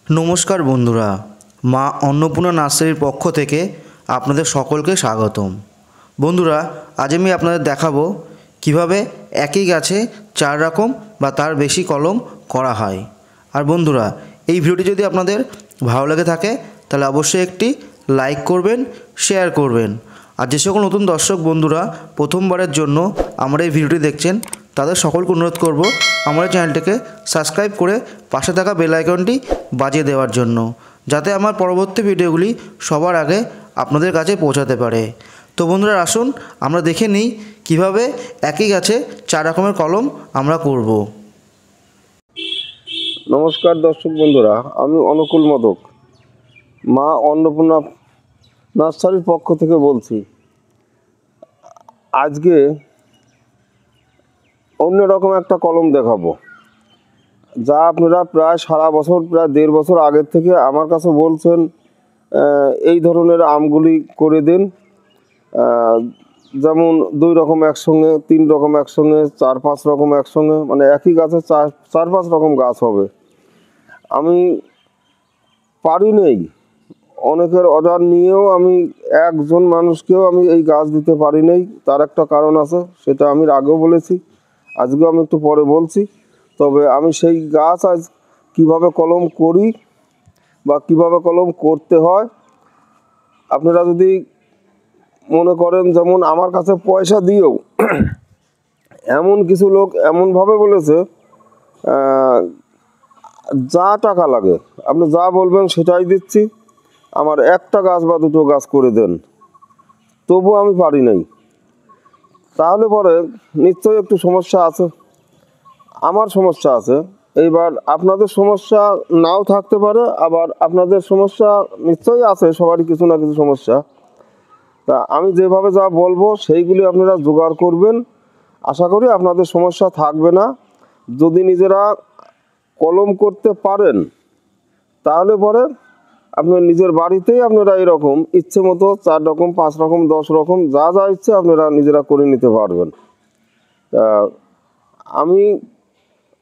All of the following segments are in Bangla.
নমস্কার বন্ধুরা, মা অন্নপূর্ণা নার্সারির পক্ষ থেকে আপনাদের সকলকে স্বাগতম। বন্ধুরা, আজ আমি আপনাদের দেখাবো কিভাবে একই গাছে 4 রকম বা তার বেশি কলম করা হয়। আর বন্ধুরা, এই ভিডিওটি যদি আপনাদের ভালো লেগে থাকে তাহলে অবশ্যই একটি লাইক করবেন, শেয়ার করবেন। আর যে সকল নতুন দর্শক বন্ধুরা প্রথমবারের জন্য আমার এই ভিডিওটি দেখছেন তাদের সকলকে অনুরোধ করব আমার এই চ্যানেলটিকে সাবস্ক্রাইব করে পাশে থাকা বেল আইকনটি বাজিয়ে দেওয়ার জন্য, যাতে আমার পরবর্তী ভিডিওগুলি সবার আগে আপনাদের কাছে পৌঁছাতে পারে। তো বন্ধুরা, আসুন আমরা দেখে নিই কিভাবে একই গাছে 4 রকমের কলম আমরা করব। নমস্কার দর্শক বন্ধুরা, আমি অনুকূল মদক মা অন্নপূর্ণা নার্সারির পক্ষ থেকে বলছি। আজকে অন্যরকম একটা কলম দেখাবো, যা আপনারা প্রায় সারা বছর, প্রায় 1.5 বছর আগের থেকে আমার কাছে বলছেন এই ধরনের আমগুলি করে দিন। যেমন 2 রকম একসঙ্গে, 3 রকম একসঙ্গে, 4-5 রকম একসঙ্গে, মানে একই গাছে 4-5 রকম গাছ হবে। আমি পারি নেই, অনেকের অর্ডার নিয়েও আমি একজন মানুষকেও আমি এই গাছ দিতে পারি নেই। তার একটা কারণ আছে, সেটা আমি আগেও বলেছি, আজকেও আমি একটু পরে বলছি। তবে আমি সেই গাছ আজ কিভাবে কলম করি বা কিভাবে কলম করতে হয়, আপনারা যদি মনে করেন, যেমন আমার কাছে পয়সা দিয়েও এমন কিছু লোক এমনভাবে বলেছে, যা টাকা লাগে আপনি যা বলবেন সেটাই দিচ্ছি, আমার একটা গাছ বা 2টো গাছ করে দেন, তবু আমি পারি নাই। তাহলে পরে নিশ্চয়ই একটু সমস্যা আছে, আমার সমস্যা আছে। এইবার আপনাদের সমস্যা নাও থাকতে পারে, আবার আপনাদের সমস্যা নিশ্চয়ই আছে, সবারই কিছু না কিছু সমস্যা। তা আমি যেভাবে যা বলবো সেইগুলি আপনারা জোগাড় করবেন, আশা করি আপনাদের সমস্যা থাকবে না। যদি নিজেরা কলম করতে পারেন তাহলে পরে আপনার নিজের বাড়িতেই আপনারা এরকম ইচ্ছে মতো 4 রকম, 5 রকম, 10 রকম, যা যা ইচ্ছে আপনারা নিজেরা করে নিতে পারবেন। আমি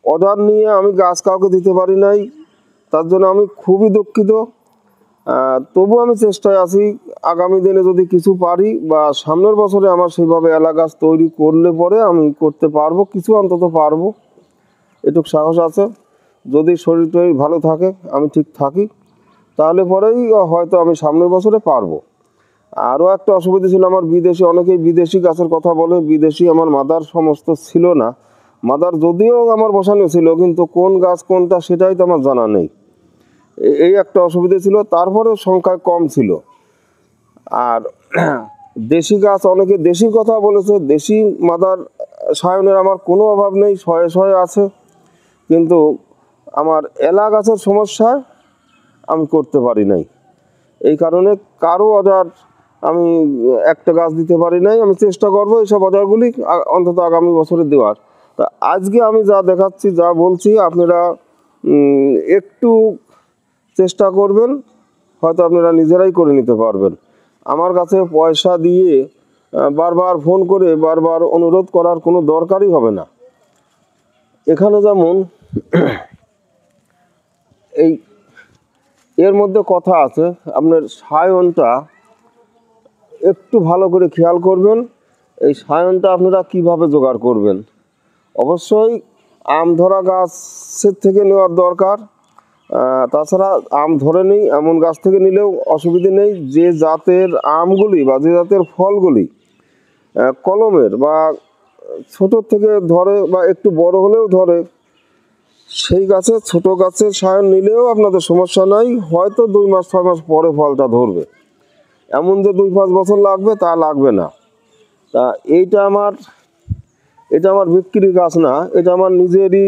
অর্ডার নিয়ে আমি গাছ কাউকে দিতে পারি নাই, তার জন্য আমি খুবই দুঃখিত। তবু আমি চেষ্টায় আছি, আগামী দিনে যদি কিছু পারি বা সামনের বছরে আমার সেইভাবে এলা গাছ তৈরি করলে পরে আমি করতে পারবো, কিছু অন্তত পারবো, এটুকু সাহস আছে। যদি শরীর টরীর ভালো থাকে, আমি ঠিক থাকি, তাহলে পরেই হয়তো আমি সামনের বছরে পারবো। আরও একটা অসুবিধা ছিল, আমার বিদেশি, অনেকেই বিদেশি গাছের কথা বলে, বিদেশি আমার মাদার সমস্ত ছিল না। মাদার যদিও আমার বসানো ছিল, কিন্তু কোন গাছ কোনটা সেটাই তো আমার জানা নেই, এই একটা অসুবিধা ছিল। তারপরে সংখ্যায় কম ছিল। আর দেশি গাছ, অনেকে দেশির কথা বলেছে, দেশি মাদার সায়নের আমার কোনো অভাব নেই, শয়ে শয়ে আছে, কিন্তু আমার এলা গাছের সমস্যায় আমি করতে পারি নাই। এই কারণে কারো অর্ডার আমি একটা গাছ দিতে পারি নাই। আমি চেষ্টা করবো এইসব অর্ডারগুলি অন্তত আগামী বছরে দেওয়ার। তা আজকে আমি যা দেখাচ্ছি, যা বলছি, আপনারা একটু চেষ্টা করবেন, হয়তো আপনারা নিজেরাই করে নিতে পারবেন। আমার কাছে পয়সা দিয়ে বারবার ফোন করে বারবার অনুরোধ করার কোনো দরকারই হবে না। এখানে যেমন এই এর মধ্যে কথা আছে, আপনার সায়নটা একটু ভালো করে খেয়াল করবেন। এই সায়নটা আপনারা কিভাবে জোগাড় করবেন, অবশ্যই আম ধরা গাছের থেকে নেওয়ার দরকার। তাছাড়া আম ধরে নেই এমন গাছ থেকে নিলেও অসুবিধে নেই। যে জাতের আমগুলি বা যে জাতের ফলগুলি কলমের বা ছোটোর থেকে ধরে বা একটু বড় হলেও ধরে, সেই গাছের ছোট গাছের সায়ন নিলেও আপনাদের সমস্যা নাই। হয়তো 2 মাস 6 মাস পরে ফলটা ধরবে, এমন যে 2-5 বছর লাগবে তা লাগবে না। তা এটা আমার বিক্রির গাছ না, এটা আমার নিজেরই,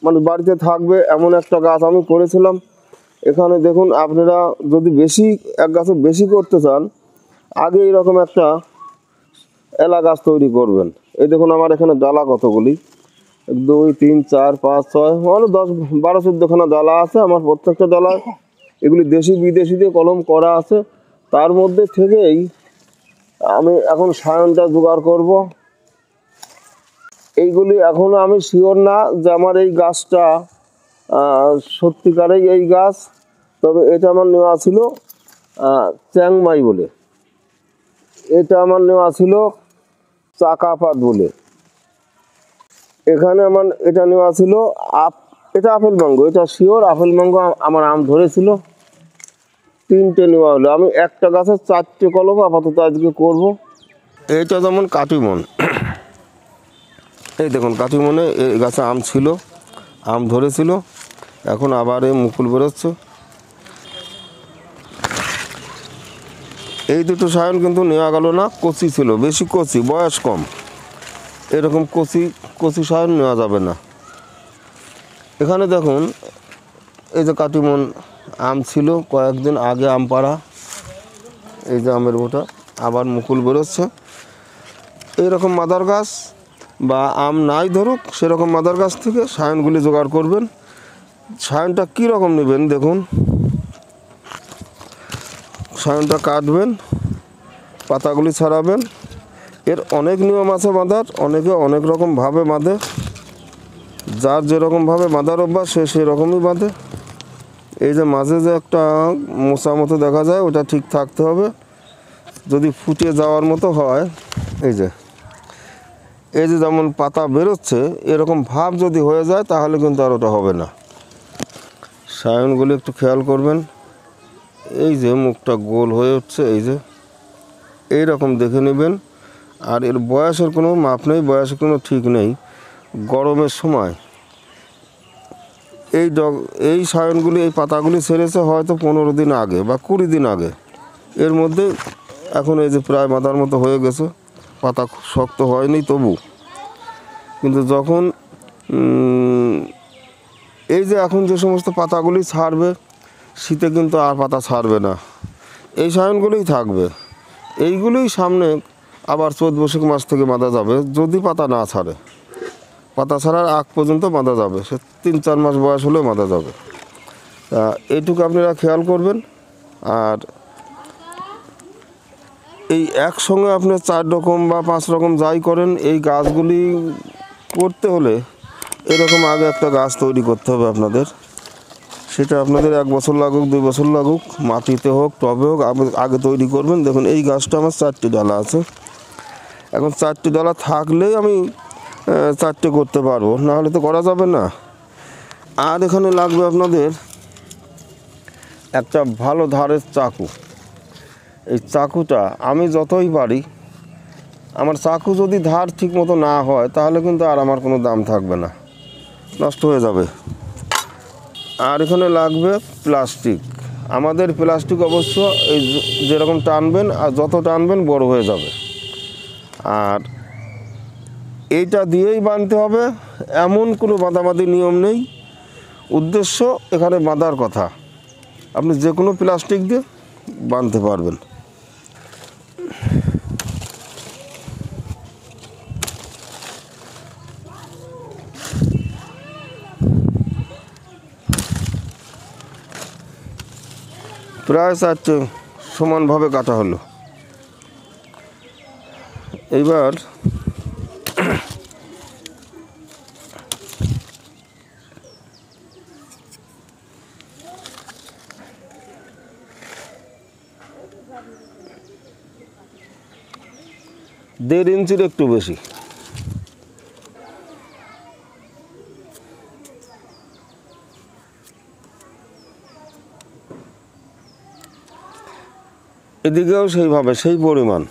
মানে বাড়িতে থাকবে এমন একটা গাছ আমি করেছিলাম। এখানে দেখুন, আপনারা যদি বেশি এক গাছে বেশি করতে চান, আগে এরকম একটা এলা গাছ তৈরি করবেন। এই দেখুন আমার এখানে ডালা কতগুলি, 2, 3, 4, 5, 6, মানে 10, 12, 14খানা ডালা আছে আমার। প্রত্যেকটা ডালা এগুলি দেশি বিদেশি দিয়ে কলম করা আছে। তার মধ্যে থেকেই আমি এখন সায়নটা জোগাড় করব। এইগুলি এখনও আমি শিওর না যে আমার এই গাছটা সত্যিকারেই এই গাছ। তবে এটা আমার নেওয়া ছিল চ্যাংমাই বলে, এটা আমার নেওয়া ছিল চাকাপাত বলে, এখানে আমার এটা নেওয়া ছিল এটা আপেল ম্যাঙ্গো, এটা শিওর আপেল ম্যাঙ্গো। আমার আম ধরেছিল 3টে নেওয়া হলো। আমি একটা গাছের 4টে কলম আপাতত আজকে করব। এইটা যেমন কাটিমন, এই দেখুন কাটিমনে এই গাছে আম ছিল, আম ধরেছিল, এখন আবার এই মুকুল বেরোচ্ছে। এই দুটো সায়ন কিন্তু নেওয়া গেল না, কচি ছিল, বেশি কচি, বয়স কম। এরকম কচি সায়ন নেওয়া যাবে না। এখানে দেখুন এই যে কাটিমন আম ছিল, কয়েকদিন আগে আম পাড়া, এই যে আমের বোটা, আবার মুকুল বেরোচ্ছে। এইরকম মাদার গাছ বা আম নাই ধরুক সেরকম মাদার গাছ থেকে সায়নগুলি জোগাড় করবেন। সায়নটা কীরকম নেবেন দেখুন, সায়নটা কাটবেন, পাতাগুলি ছাড়াবেন। এর অনেক নিয়ম আছে বাঁধার, অনেকে অনেক রকমভাবে বাঁধে, যার যেরকমভাবে বাঁধার অভ্যাস সে সেরকমই বাঁধে। এই যে মাঝে যে একটা মোচা মতো দেখা যায় ওটা ঠিক থাকতে হবে, যদি ফুটে যাওয়ার মতো হয়, এই যে যেমন পাতা বেরোচ্ছে এরকম ভাব যদি হয়ে যায় তাহলে কিন্তু আর ওটা হবে না। সায়নগুলি একটু খেয়াল করবেন, এই যে মুখটা গোল হয়ে উঠছে, এই যে এই রকম দেখে নেবেন। আর এর বয়সের কোনো মাপ নেই, বয়সের কোনো ঠিক নেই। গরমের সময় এই সায়নগুলি, এই পাতাগুলি ছেড়েছে হয়তো 15 দিন আগে বা 20 দিন আগে। এর মধ্যে এখন এই যে প্রায় মাথার মতো হয়ে গেছে, পাতা খুব শক্ত হয়নি তবু। কিন্তু যখন এই যে এখন যে সমস্ত পাতাগুলি ছাড়বে, শীতে কিন্তু আর পাতা ছাড়বে না, এই সায়নগুলোই থাকবে। এইগুলোই সামনে আবার চৈত বৈশাখ মাস থেকে বাঁধা যাবে, যদি পাতা না ছাড়ে। পাতা ছাড়ার আগ পর্যন্ত বাঁধা যাবে, সে 3-4 মাস বয়স হলেও বাঁধা যাবে। এইটুকু আপনারা খেয়াল করবেন। আর এই একসঙ্গে আপনি 4 রকম বা 5 রকম যাই করেন, এই গাছগুলি করতে হলে এরকম আগে একটা গাছ তৈরি করতে হবে আপনাদের। সেটা আপনাদের 1 বছর লাগুক, 2 বছর লাগুক, মাটিতে হোক টবে হোক, আগে তৈরি করবেন। দেখুন এই গাছটা আমার 4টে ডালা আছে, এখন 4টে ডালা থাকলেই আমি 4টে করতে পারবো, নাহলে তো করা যাবে না। আর এখানে লাগবে আপনাদের একটা ভালো ধারের চাকু। এই চাকুটা আমি যতই পারি, আমার চাকু যদি ধার ঠিক মতো না হয় তাহলে কিন্তু আর আমার কোনো দাম থাকবে না, নষ্ট হয়ে যাবে। আর এখানে লাগবে প্লাস্টিক। আমাদের প্লাস্টিক অবশ্য এই যেরকম টানবেন আর যত টানবেন বড় হয়ে যাবে। আর এইটা দিয়েই বাঁধতে হবে এমন কোনো বাঁধাবাঁধি নিয়ম নেই, উদ্দেশ্য এখানে বাঁধার কথা। আপনি যে কোনো প্লাস্টিক দিয়ে বাঁধতে পারবেন। প্রায় 4টে সমানভাবে কাটা হলো। এইবার দেড় ইঞ্চির একটু বেশি। এদিকেও সেইভাবে সেই পরিমাণ।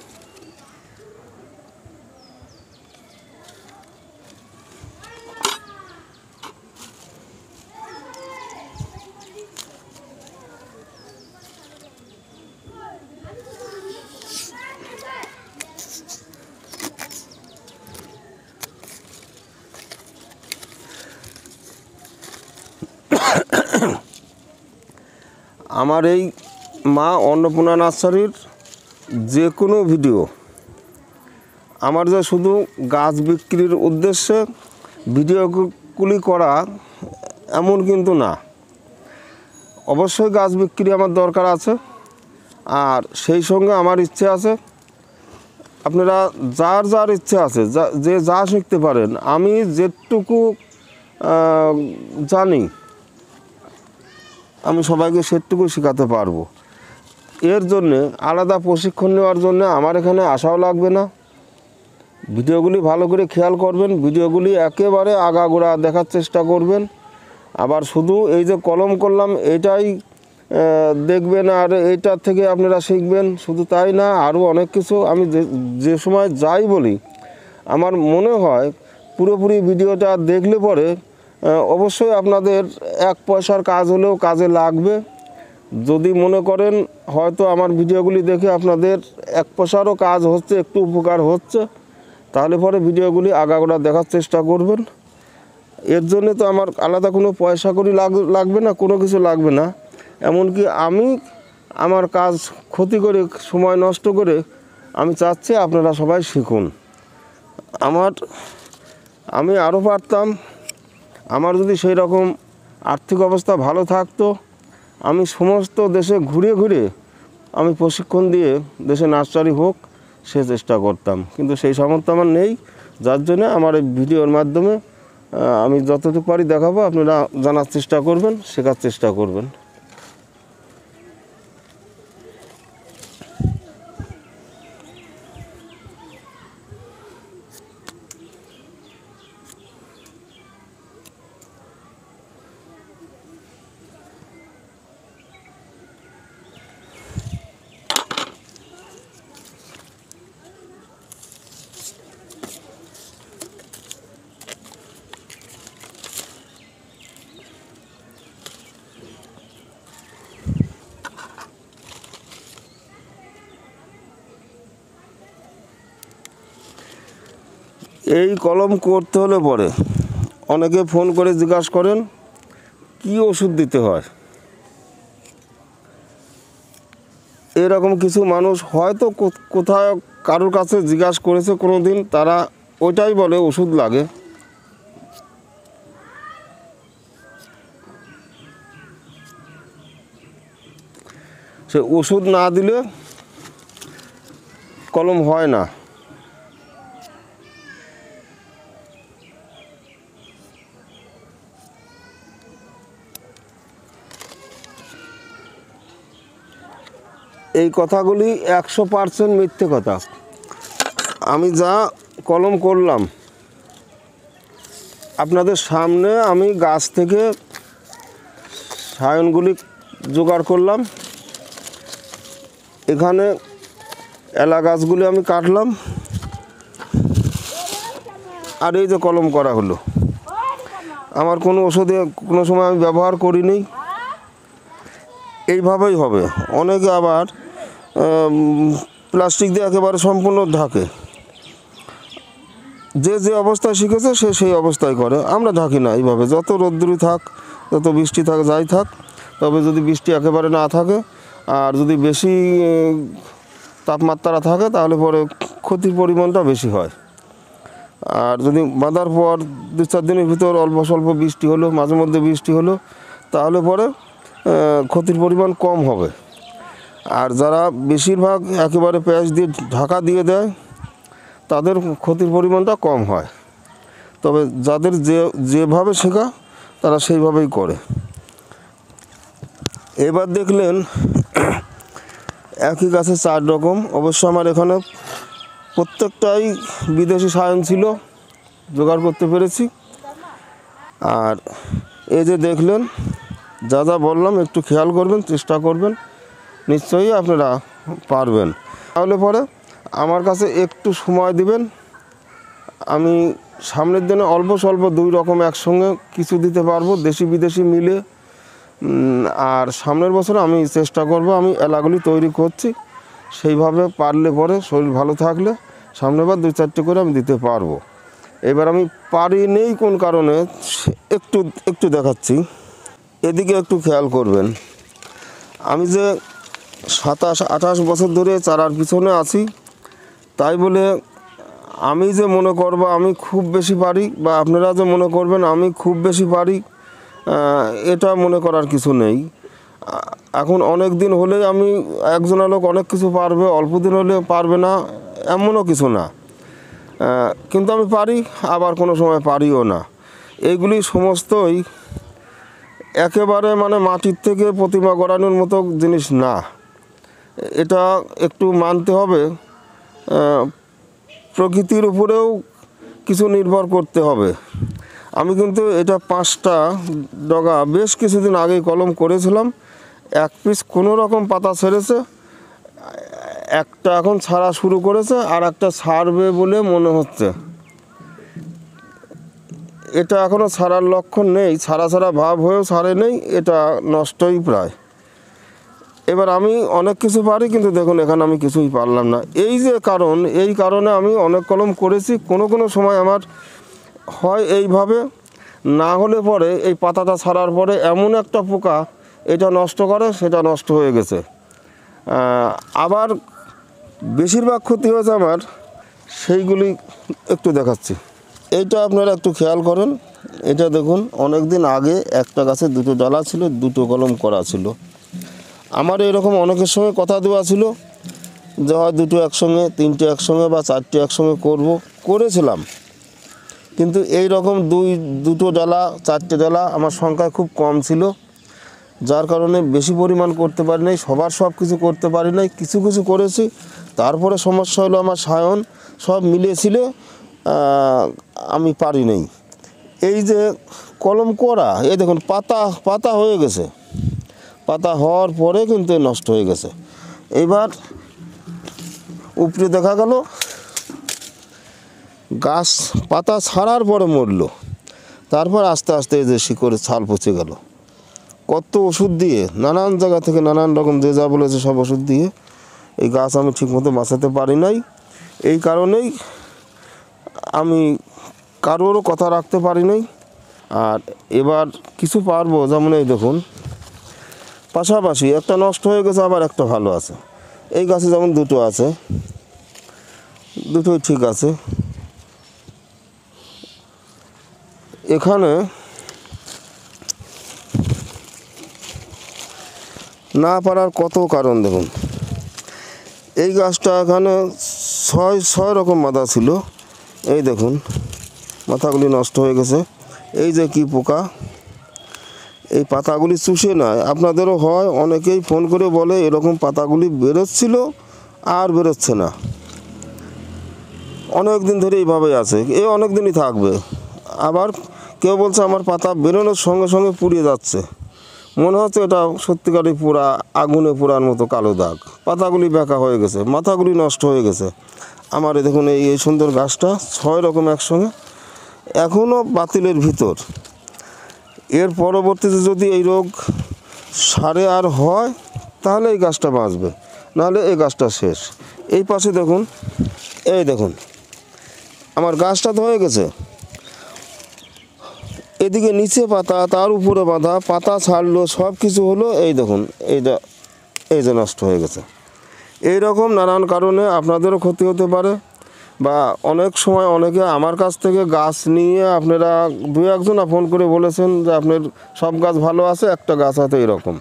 আমার এই মা অন্নপূর্ণা নার্সারির যে কোনো ভিডিও, আমার যে শুধু গাছ বিক্রির উদ্দেশ্যে ভিডিওগুলি করা এমন কিন্তু না, অবশ্যই গাছ বিক্রি আমার দরকার আছে। আর সেই সঙ্গে আমার ইচ্ছে আছে আপনারা যার যার ইচ্ছে আছে যে যা শিখতে পারেন। আমি যেটুকু জানি আমি সবাইকে সেটুকু শেখাতে পারবো। এর জন্যে আলাদা প্রশিক্ষণ নেওয়ার জন্য আমার এখানে আসাও লাগবে না। ভিডিওগুলি ভালো করে খেয়াল করবেন, ভিডিওগুলি একেবারে আগাগোড়া দেখার চেষ্টা করবেন। আবার শুধু এই যে কলম করলাম এটাই দেখবেন আর এইটার থেকে আপনারা শিখবেন, শুধু তাই না, আরও অনেক কিছু আমি যে সময় যাই বলি, আমার মনে হয় পুরোপুরি ভিডিওটা দেখলে পরে অবশ্যই আপনাদের 1 পয়সার কাজ হলেও কাজে লাগবে। যদি মনে করেন হয়তো আমার ভিডিওগুলি দেখে আপনাদের 1 পয়সারও কাজ হচ্ছে, একটু উপকার হচ্ছে, তাহলে পরে ভিডিওগুলি আগাগোড়া দেখার চেষ্টা করবেন। এর জন্য তো আমার আলাদা কোনো পয়সা করি লাগবে না, কোনো কিছু লাগবে না। এমনকি আমি আমার কাজ ক্ষতি করে, সময় নষ্ট করে আমি চাচ্ছি আপনারা সবাই শিখুন। আমি আরও পারতাম, আমার যদি সেই রকম আর্থিক অবস্থা ভালো থাকতো, আমি সমস্ত দেশে ঘুরে ঘুরে আমি প্রশিক্ষণ দিয়ে দেশে নার্সারি হোক সে চেষ্টা করতাম, কিন্তু সেই সামর্থ্য আমার নেই। যার জন্য আমার এই ভিডিওর মাধ্যমে আমি যতটুকু পারি দেখাবো, আপনারা জানার চেষ্টা করবেন, শেখার চেষ্টা করবেন। এই কলম করতে হলে পরে অনেকে ফোন করে জিজ্ঞাসা করেন কি ওষুধ দিতে হয়। এরকম কিছু মানুষ হয়তো কোথাও কারোর কাছে জিজ্ঞাসা করেছে কোনো দিন, তারা ওইটাই বলে ওষুধ লাগে। সে ওষুধ না দিলে কলম হয় না। এই কথাগুলি 100% মিথ্যে কথা। আমি যা কলম করলাম আপনাদের সামনে, আমি গাছ থেকে সায়নগুলি জোগাড় করলাম, এখানে এলা গাছগুলি আমি কাটলাম, আর এই যে কলম করা হলো। আমার কোনো ওষুধে কোনো সময় আমি ব্যবহার করিনি। এইভাবেই হবে। অনেকে আবার প্লাস্টিক দিয়ে একেবারে সম্পূর্ণ ঢাকে। যে অবস্থায় শিখেছে সে সেই অবস্থায় করে, আমরা ঢাকি না এইভাবে। যত রোদ্দুরি থাক, যত বৃষ্টি থাক, যাই থাক, তবে যদি বৃষ্টি একেবারে না থাকে আর যদি বেশি তাপমাত্রা থাকে তাহলে পরে ক্ষতির পরিমাণটা বেশি হয়। আর যদি বাঁধার পর 2-4 দিনের ভিতর অল্প স্বল্প বৃষ্টি হলো, মাঝে মধ্যে বৃষ্টি হলো, তাহলে পরে ক্ষতির পরিমাণ কম হবে। আর যারা বেশিরভাগ একেবারে প্যাঁচ দিয়ে ঢাকা দিয়ে দেয় তাদের ক্ষতির পরিমাণটা কম হয়। তবে যাদের যেভাবে শেখা তারা সেইভাবেই করে। এবার দেখলেন একই গাছে 4 রকম। অবশ্য আমার এখানে প্রত্যেকটাই বিদেশি সায়ন ছিল, জোগাড় করতে পেরেছি। আর এই যে দেখলেন, যা যা বললাম একটু খেয়াল করবেন, চেষ্টা করবেন, নিশ্চয়ই আপনারা পারবেন। তাহলে পরে আমার কাছে একটু সময় দিবেন, আমি সামনের দিনে অল্প স্বল্প 2 রকম একসঙ্গে কিছু দিতে পারবো, দেশি বিদেশি মিলে। আর সামনের বছর আমি চেষ্টা করব, আমি এলাগুলি তৈরি করছি, সেইভাবে পারলে পরে শরীর ভালো থাকলে সামনের বার 2-4টে করে আমি দিতে পারবো। এবার আমি পারিনি কোন কারণে একটু দেখাচ্ছি, এদিকে একটু খেয়াল করবেন। আমি যে 27-28 বছর ধরে চারার পিছনে আছি, তাই বলে আমি যে মনে করব আমি খুব বেশি পারি, বা আপনারা যে মনে করবেন আমি খুব বেশি পারি, এটা মনে করার কিছু নেই। এখন অনেক দিন হলেই আমি একজনের লোক অনেক কিছু পারবে, অল্প দিন হলে পারবে না, এমনও কিছু না। কিন্তু আমি পারি, আবার কোনো সময় পারিও না। এইগুলি সমস্তই একেবারে মানে মাটির থেকে প্রতিমা গড়ানোর মতো জিনিস না, এটা একটু মানতে হবে। প্রকৃতির উপরেও কিছু নির্ভর করতে হবে। আমি কিন্তু এটা 5টা ডগা বেশ কিছুদিন আগেই কলম করেছিলাম, এক পিস কোনো রকম পাতা ছেড়েছে, একটা এখন ছাড়া শুরু করেছে, আর একটা ছাড়বে বলে মনে হচ্ছে। এটা এখনও ছাড়ার লক্ষণ নেই, ছাড়া ছাড়া ভাব হয়েও ছাড়ে নেই, এটা নষ্টই প্রায়। এবার আমি অনেক কিছু পারি, কিন্তু দেখুন এখানে আমি কিছুই পারলাম না। এই যে কারণ, এই কারণে আমি অনেক কলম করেছি, কোনো সময় আমার হয় এইভাবে, না হলে পরে এই পাতাটা ছাড়ার পরে এমন একটা পোকা এটা নষ্ট করে, সেটা নষ্ট হয়ে গেছে। আবার বেশিরভাগ ক্ষতি হয়েছে আমার, সেইগুলি একটু দেখাচ্ছি। এইটা আপনারা একটু খেয়াল করেন, এটা দেখুন অনেক দিন আগে একটা গাছে 2টো ডালা ছিল, 2টো কলম করা ছিল। আমার এরকম অনেকের সঙ্গে কথা দেওয়া ছিল যে হয় 2টো একসঙ্গে, 3টে একসঙ্গে বা 4টে একসঙ্গে করেছিলাম, কিন্তু এই রকম 2টো ডালা 4টে ডালা আমার সংখ্যায় খুব কম ছিল, যার কারণে বেশি পরিমাণ করতে পারি নাই, সবার সব কিছু করতে পারি নাই, কিছু কিছু করেছি। তারপরে সমস্যা হলো আমার সায়ন সব মিলেছিল, আমি পারি নাই। এই যে কলম করা, এই দেখুন পাতা হয়ে গেছে, পাতা হওয়ার পরে কিন্তু নষ্ট হয়ে গেছে। এবার উপরে দেখা গেল গাছ পাতা ছাড়ার পরে মরলো, তারপর আস্তে আস্তে এই যে শিকড়ে ছাল পচে গেল। কত ওষুধ দিয়ে, নানান জায়গা থেকে নানান রকম যে যা বলেছে সব ওষুধ দিয়ে এই গাছ আমি ঠিকমতো বাঁচাতে পারি নাই। এই কারণেই আমি কারোরও কথা রাখতে পারি নাই। আর এবার কিছু পারবো, যেমন এই দেখুন পাশাপাশি একটা নষ্ট হয়ে গেছে, আবার একটা ভালো আছে। এই গাছে যেমন 2টো আছে, 2টোই ঠিক আছে। এখানে না পারার কত কারণ দেখুন। এই গাছটা এখানে 6 রকম মাথা ছিল, এই দেখুন মাথাগুলি নষ্ট হয়ে গেছে। এই যে কি পোকা, এই পাতাগুলি চুষে নেয়। আপনাদেরও হয়, অনেকেই ফোন করে বলে এরকম পাতাগুলি বেরোচ্ছিল আর বেরোচ্ছে না, অনেক দিন ধরে এইভাবেই আছে, অনেক দিনই থাকবে। আবার কেউ বলছে আমার পাতা বেরোনোর সঙ্গে সঙ্গে পুড়িয়ে যাচ্ছে, মনে হচ্ছে এটা সত্যিকারই পুরা আগুনে পোড়ার মতো কালো দাগ। পাতাগুলি বেঁকা হয়ে গেছে, মাথাগুলি নষ্ট হয়ে গেছে। আমার দেখুন এই সুন্দর গাছটা 6 রকম একসঙ্গে এখনও বাতিলের ভিতর। এর পরবর্তীতে যদি এই রোগ সারে আর হয় তাহলে এই গাছটা বাঁচবে, নাহলে এই গাছটা শেষ। এই পাশে দেখুন, এই দেখুন আমার গাছটা তো হয়ে গেছে, এদিকে নিচে পাতা, তার উপরে বাঁধা, পাতা ছাড়লো, সব কিছু হলো। এই দেখুন এই যে নষ্ট হয়ে গেছে। এই রকম নানান কারণে আপনাদেরও ক্ষতি হতে পারে, বা অনেক সময় অনেকে আমার কাছ থেকে গাছ নিয়ে আপনারা 2-1 ফোন করে বলেছেন যে আপনার সব গাছ ভালো আছে, একটা গাছ আছে এরকম।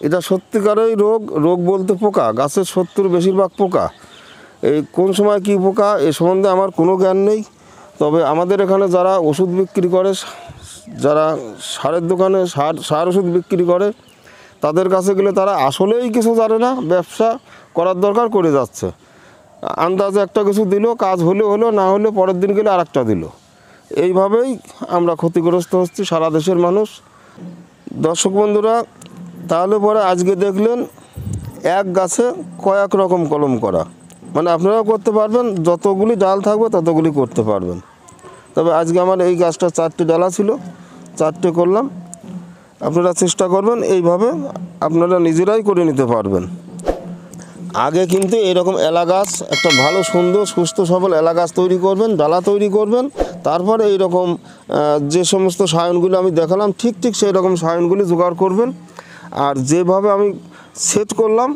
এটা সত্যিকারেই রোগ বলতে পোকা, গাছের 70 বেশিরভাগ পোকা। এই কোন সময় কী পোকা এ সম্বন্ধে আমার কোনো জ্ঞান নেই। তবে আমাদের এখানে যারা ওষুধ বিক্রি করে, যারা সারের দোকানে সার ওষুধ বিক্রি করে, তাদের কাছে গেলে তারা আসলেই কিছু জানে না, ব্যবসা করার দরকার করে যাচ্ছে। আন্দাজে একটা কিছু দিল, কাজ হলো, না হলে পরের দিন গেলে আরেকটা দিল। এইভাবেই আমরা ক্ষতিগ্রস্ত হচ্ছি সারা দেশের মানুষ। দর্শক বন্ধুরা, তাহলে পরে আজকে দেখলেন এক গাছে কয়েক রকম কলম করা, মানে আপনারাও করতে পারবেন, যতগুলি ডাল থাকবে ততগুলি করতে পারবেন। তবে আজকে আমার এই গাছটা 4টে ডালা ছিল, 4টে করলাম। আপনারা চেষ্টা করবেন এইভাবে, আপনারা নিজেরাই করে নিতে পারবেন। আগে কিন্তু এরকম এলা গাছ, একটা ভালো সুন্দর সুস্থ সবল এলা গাছ তৈরি করবেন, ডালা তৈরি করবেন, তারপরে এইরকম যে সমস্ত সায়নগুলি আমি দেখালাম ঠিক সেই রকম সায়নগুলি জোগাড় করবেন। আর যেভাবে আমি সেট করলাম,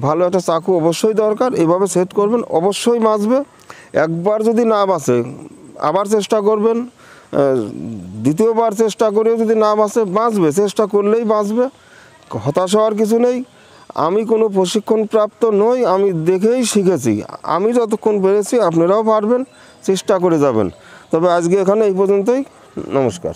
ভালো একটা চাকু অবশ্যই দরকার, এভাবে সেট করবেন, অবশ্যই বাঁচবে। একবার যদি না বাঁচে আবার চেষ্টা করবেন, দ্বিতীয়বার চেষ্টা করেও যদি না বাঁচবে, চেষ্টা করলেই বাঁচবে। হতাশ হওয়ার কিছু নেই। আমি কোনো প্রশিক্ষণপ্রাপ্ত নই, আমি দেখেই শিখেছি। আমি যতক্ষণ পেরেছি আপনারাও পারবেন, চেষ্টা করে যাবেন। তবে আজকে এখানে এই পর্যন্তই, নমস্কার।